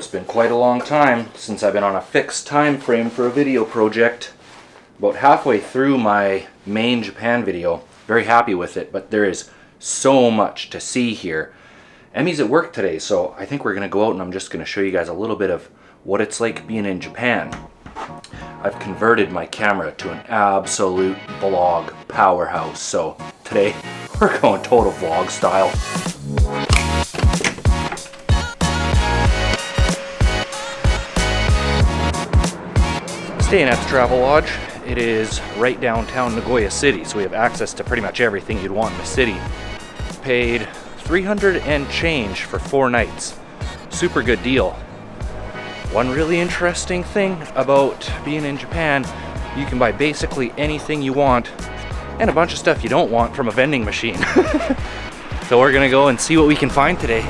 It's been quite a long time since I've been on a fixed time frame for a video project. About halfway through my main Japan video. Very happy with it, but there is so much to see here. Emmy's at work today, so I think we're gonna go out and I'm just gonna show you guys a little bit of what it's like being in Japan. I've converted my camera to an absolute vlog powerhouse, so today we're going total vlog style. Staying at the Travel Lodge. It is right downtown Nagoya City, so we have access to pretty much everything you'd want in the city. Paid 300 and change for 4 nights. Super good deal. One really interesting thing about being in Japan, you can buy basically anything you want and a bunch of stuff you don't want from a vending machine. So we're gonna go and see what we can find today.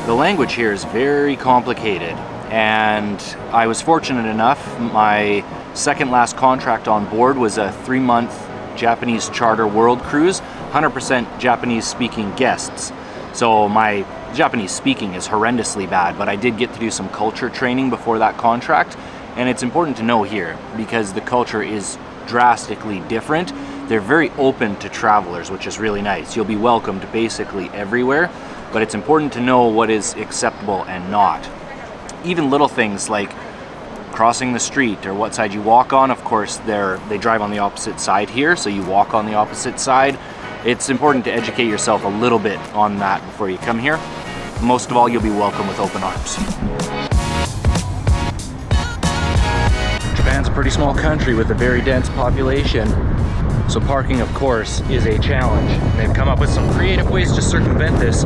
The language here is very complicated, and I was fortunate enough, my second last contract on board was a 3-month Japanese charter world cruise, 100% Japanese speaking guests. So my Japanese speaking is horrendously bad, but I did get to do some culture training before that contract, and it's important to know here because the culture is drastically different. They're very open to travelers, which is really nice. You'll be welcomed basically everywhere, but it's important to know what is acceptable and not. Even little things like crossing the street or what side you walk on. Of course, they drive on the opposite side here, so you walk on the opposite side. It's important to educate yourself a little bit on that before you come here. Most of all, you'll be welcomed with open arms. Japan's a pretty small country with a very dense population, so parking, of course, is a challenge. They've come up with some creative ways to circumvent this.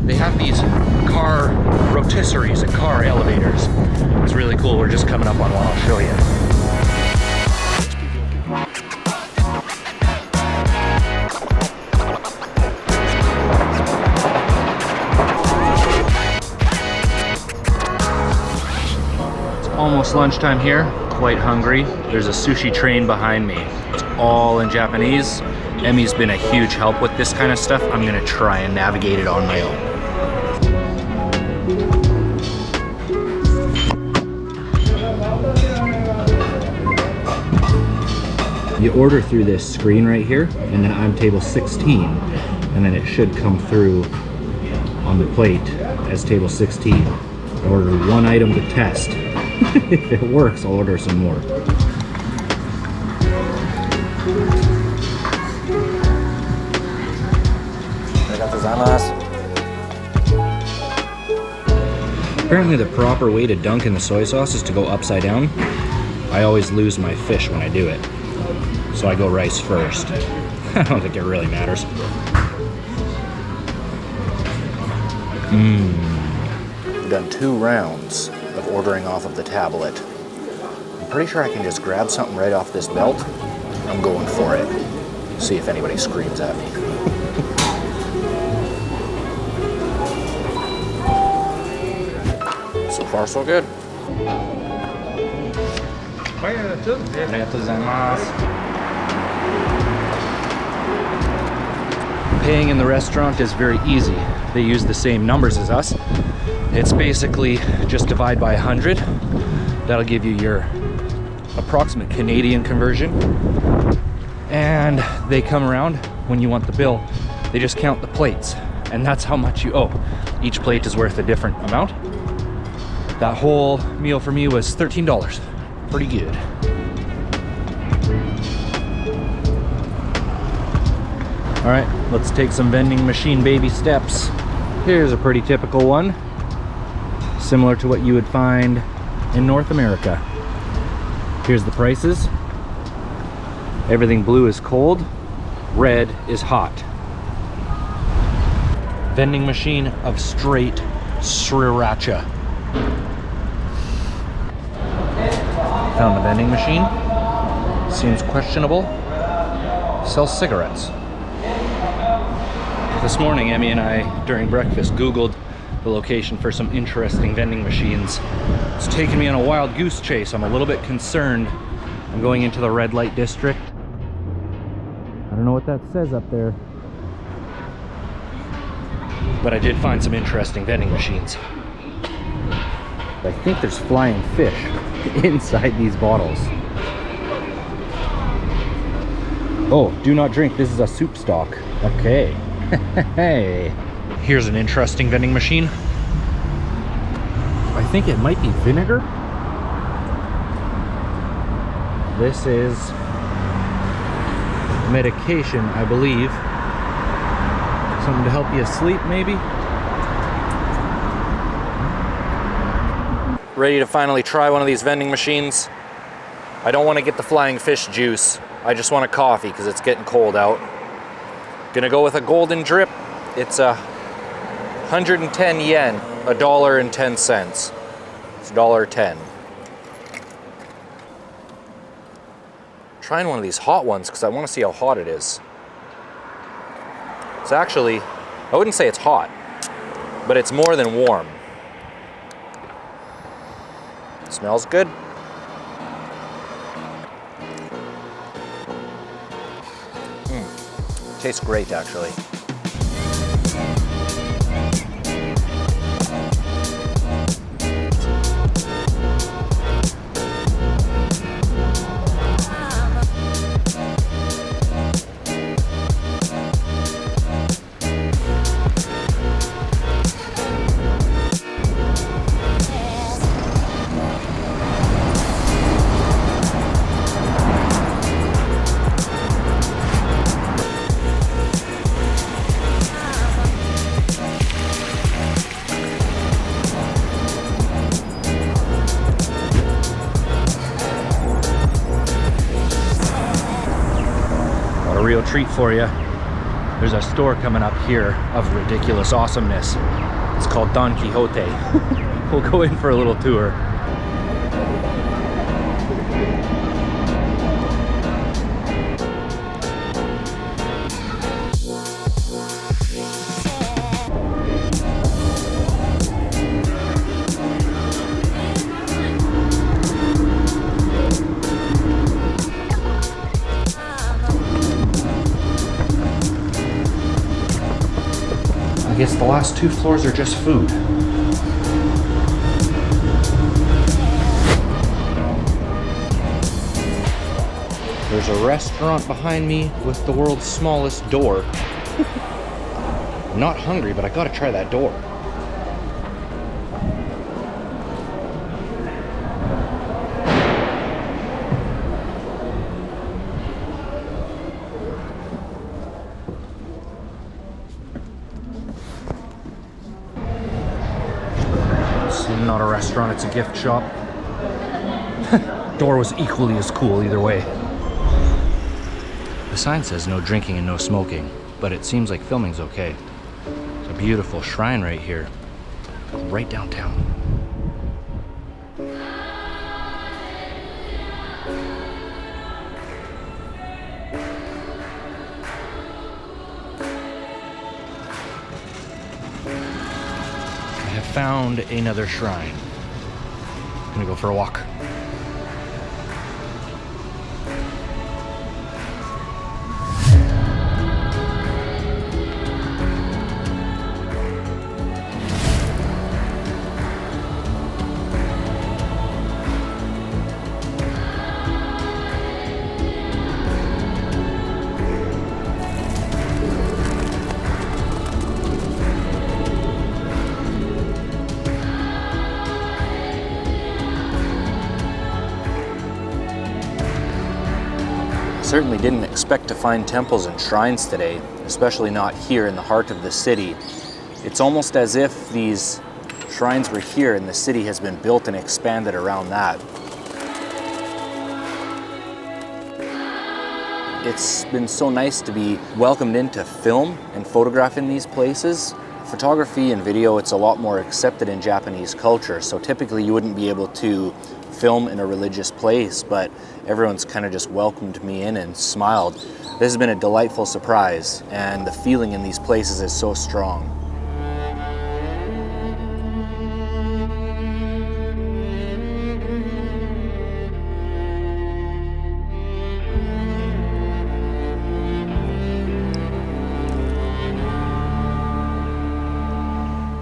They have these car rotisseries and car elevators. It's really cool. We're just coming up on one. I'll show you. It's almost lunchtime here. Quite hungry. There's a sushi train behind me. It's all in Japanese. Emmy's been a huge help with this kind of stuff. I'm gonna try and navigate it on my own. You order through this screen right here, and then I'm table 16, and then it should come through on the plate as table 16. I order 1 item to test. If it works, I'll order some more. Apparently the proper way to dunk in the soy sauce is to go upside down. I always lose my fish when I do it, so I go rice first. I don't think it really matters. I've done 2 rounds of ordering off of the tablet. I'm pretty sure I can just grab something right off this belt. I'm going for it. See if anybody screams at me. So far, so good. Paying in the restaurant is very easy. They use the same numbers as us. It's basically just divide by 100. That'll give you your approximate Canadian conversion. And they come around when you want the bill. They just count the plates, and that's how much you owe. Each plate is worth a different amount. That whole meal for me was $13. Pretty good. All right, let's take some vending machine baby steps. Here's a pretty typical one, similar to what you would find in North America. Here's the prices. Everything blue is cold, red is hot. Vending machine of straight sriracha. Found the vending machine. Seems questionable. Sells cigarettes. This morning, Emmy and I, during breakfast, Googled the location for some interesting vending machines. It's taken me on a wild goose chase. I'm a little bit concerned I'm going into the red light district. I don't know what that says up there. But I did find some interesting vending machines. I think there's flying fish inside these bottles. Oh, do not drink. This is a soup stock. Okay. Hey. Here's an interesting vending machine. I think it might be vinegar. This is medication, I believe. Something to help you sleep, maybe? Ready to finally try one of these vending machines. I don't want to get the flying fish juice. I just want a coffee because it's getting cold out. Gonna go with a golden drip. It's 110 yen, $1.10. It's $1.10. Trying one of these hot ones because I want to see how hot it is. It's actually, I wouldn't say it's hot, but it's more than warm. It smells good. Tastes great, actually. Real treat for you. There's a store coming up here of ridiculous awesomeness. It's called Don Quixote. We'll go in for a little tour. I guess the last 2 floors are just food. There's a restaurant behind me with the world's smallest door. I'm not hungry, but I gotta try that door. Not a restaurant, it's a gift shop. Door was equally as cool either way. The sign says no drinking and no smoking, but it seems like filming's okay. It's a beautiful shrine right here, right downtown. Found another shrine. I'm gonna go for a walk. Certainly didn't expect to find temples and shrines today, especially not here in the heart of the city. It's almost as if these shrines were here and the city has been built and expanded around that. It's been so nice to be welcomed in to film and photograph in these places. Photography and video, it's a lot more accepted in Japanese culture, so typically you wouldn't be able to film in a religious place, but everyone's kind of just welcomed me in and smiled. This has been a delightful surprise, and the feeling in these places is so strong.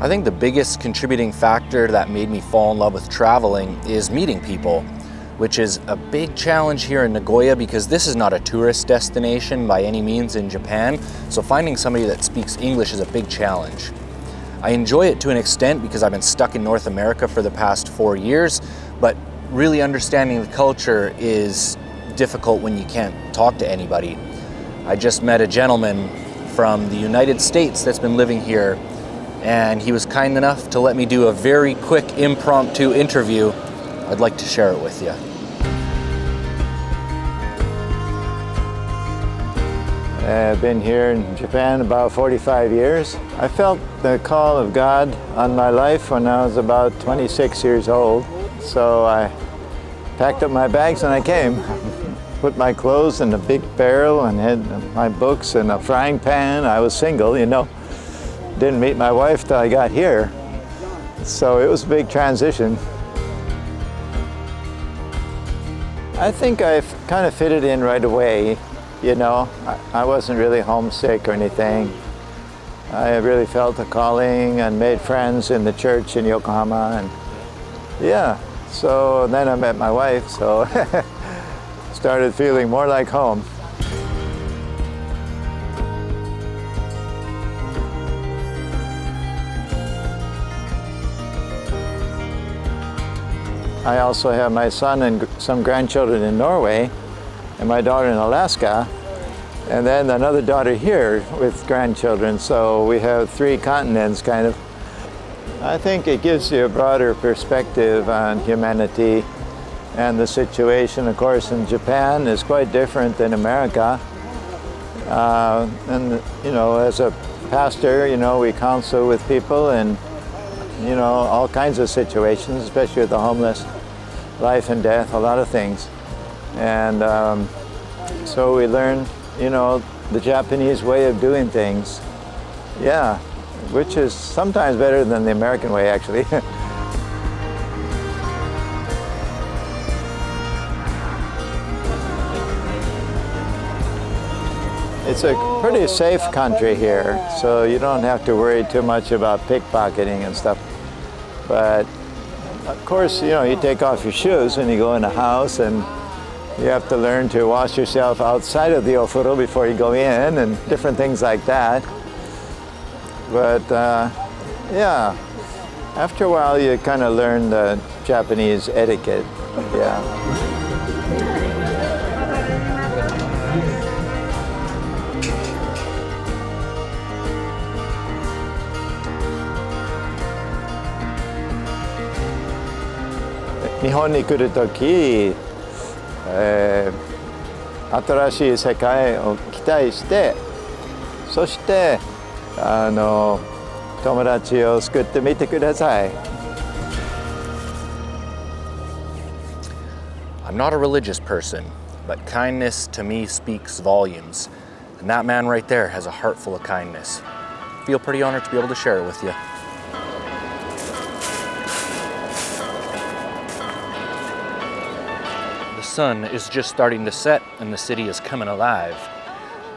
I think the biggest contributing factor that made me fall in love with traveling is meeting people, which is a big challenge here in Nagoya because this is not a tourist destination by any means in Japan, so finding somebody that speaks English is a big challenge. I enjoy it to an extent because I've been stuck in North America for the past 4 years, but really understanding the culture is difficult when you can't talk to anybody. I just met a gentleman from the United States that's been living here, and he was kind enough to let me do a very quick impromptu interview. I'd like to share it with you. I've been here in Japan about 45 years. I felt the call of God on my life when I was about 26 years old. So I packed up my bags and I came. Put my clothes in a big barrel and had my books in a frying pan. I was single, you know. Didn't meet my wife till I got here. So it was a big transition. I think I kind of fitted in right away. You know, I wasn't really homesick or anything. I really felt a calling and made friends in the church in Yokohama. And yeah, so then I met my wife, so started feeling more like home. I also have my son and some grandchildren in Norway, and my daughter in Alaska, and then another daughter here with grandchildren. So we have 3 continents kind of. I think it gives you a broader perspective on humanity and the situation, of course, in Japan is quite different than America. And, you know, as a pastor, you know, we counsel with people and, you know, all kinds of situations, especially with the homeless, life and death, a lot of things. And so we learn, you know, the Japanese way of doing things. Yeah, which is sometimes better than the American way, actually. It's a pretty safe country here, so you don't have to worry too much about pickpocketing and stuff. But of course, you know, you take off your shoes when you go in a house, and you have to learn to wash yourself outside of the ofuro before you go in, and different things like that. But yeah, after a while you kind of learn the Japanese etiquette. Yeah. Nihonに来るとき、新しい世界を期待して、そして友達を作ってみてください。I'm not a religious person, but kindness to me speaks volumes. And that man right there has a heart full of kindness. I feel pretty honored to be able to share it with you. The sun is just starting to set and the city is coming alive.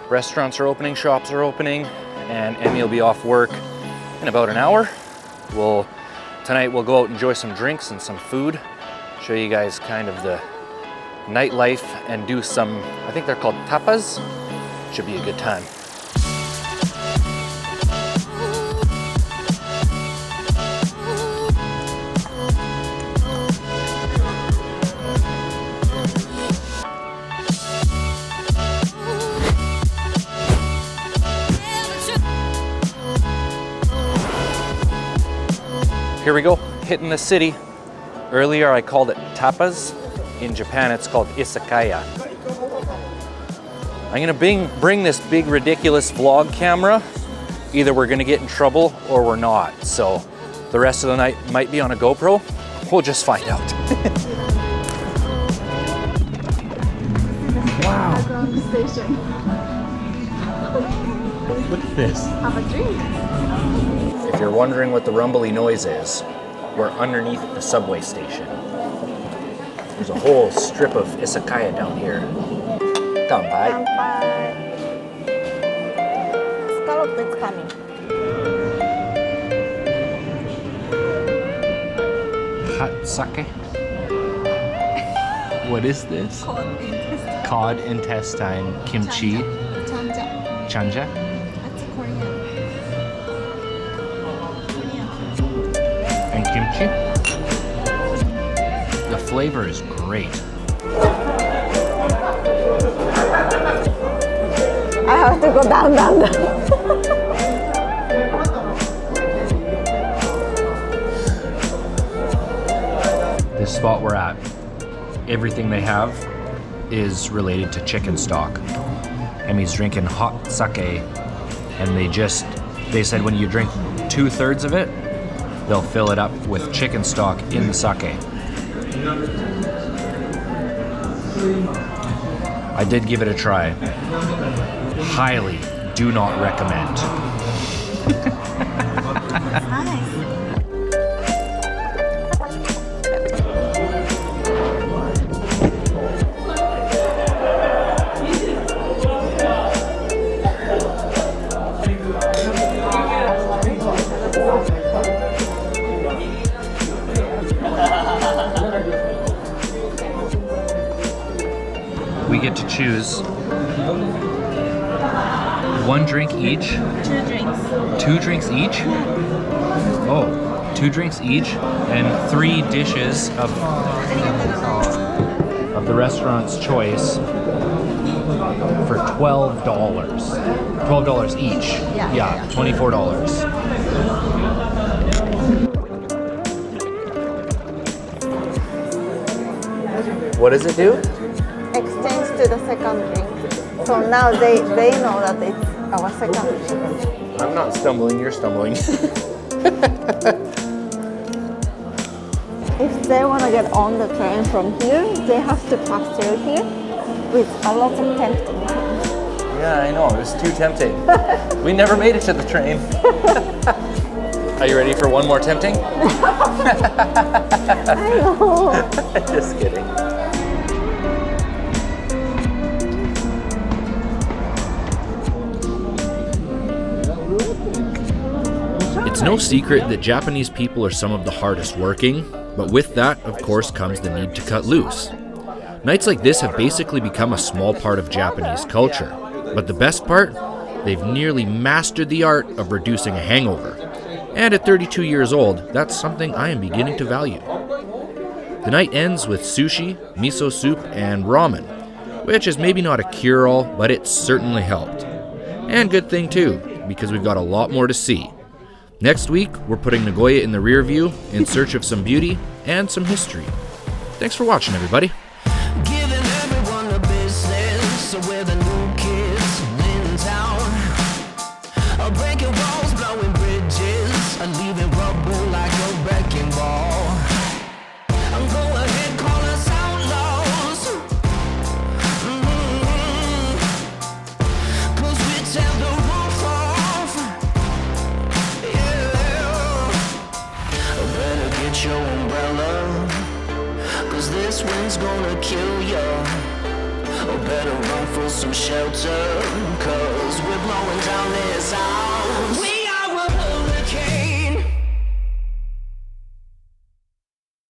Restaurants are opening, shops are opening, and Emmy will be off work in about an hour. Tonight we'll go out and enjoy some drinks and some food, show you guys kind of the nightlife and do some, I think they're called tapas. Should be a good time. Here we go, hitting the city. Earlier I called it tapas. In Japan it's called izakaya. I'm gonna bring this big ridiculous vlog camera. Either we're gonna get in trouble or we're not. So the rest of the night might be on a GoPro. We'll just find out. Wow. Station. Look at this. Have a drink. If you're wondering what the rumbly noise is, we're underneath the subway station. There's a whole strip of izakaya down here. Kanpai. Scallop is coming. sake. What is this? Cod intestine kimchi. Chanja. Chanja. That's Korean. And kimchi. The flavor is great. I have to go down. This spot we're at, everything they have is related to chicken stock. Emmy's drinking hot sake, and they said when you drink 2/3 of it, they'll fill it up with chicken stock in the sake. I did give it a try. Highly do not recommend. Nice. We get to choose one drink each. 2 drinks. 2 drinks each? Oh, 2 drinks each and 3 dishes of the restaurant's choice for $12. $12 each. Yeah. $24. What does it do? Exchange to the second drink. So now they know that it's our second drink. I'm not stumbling, you're stumbling. If they want to get on the train from here, they have to pass through here with a lot of tempting. Yeah, I know, it's too tempting. We never made it to the train. Are you ready for one more tempting? I know. Just kidding. It's no secret that Japanese people are some of the hardest working, but with that, of course, comes the need to cut loose. Nights like this have basically become a small part of Japanese culture, but the best part? They've nearly mastered the art of reducing a hangover. And at 32 years old, that's something I am beginning to value. The night ends with sushi, miso soup, and ramen, which is maybe not a cure-all, but it certainly helped. And good thing too, because we've got a lot more to see. Next week, we're putting Nagoya in the rear view in search of some beauty and some history. Thanks for watching, everybody. Giving everyone a business, so we're the new kids in town. Breaking walls, blowing bridges, leaving rubble like a wrecking ball. Go ahead, call us outlaws. 'Cause we tear the roof off. Better get your umbrella, 'cause this wind's gonna kill ya. Better run for some shelter, 'cause we're blowing down this house.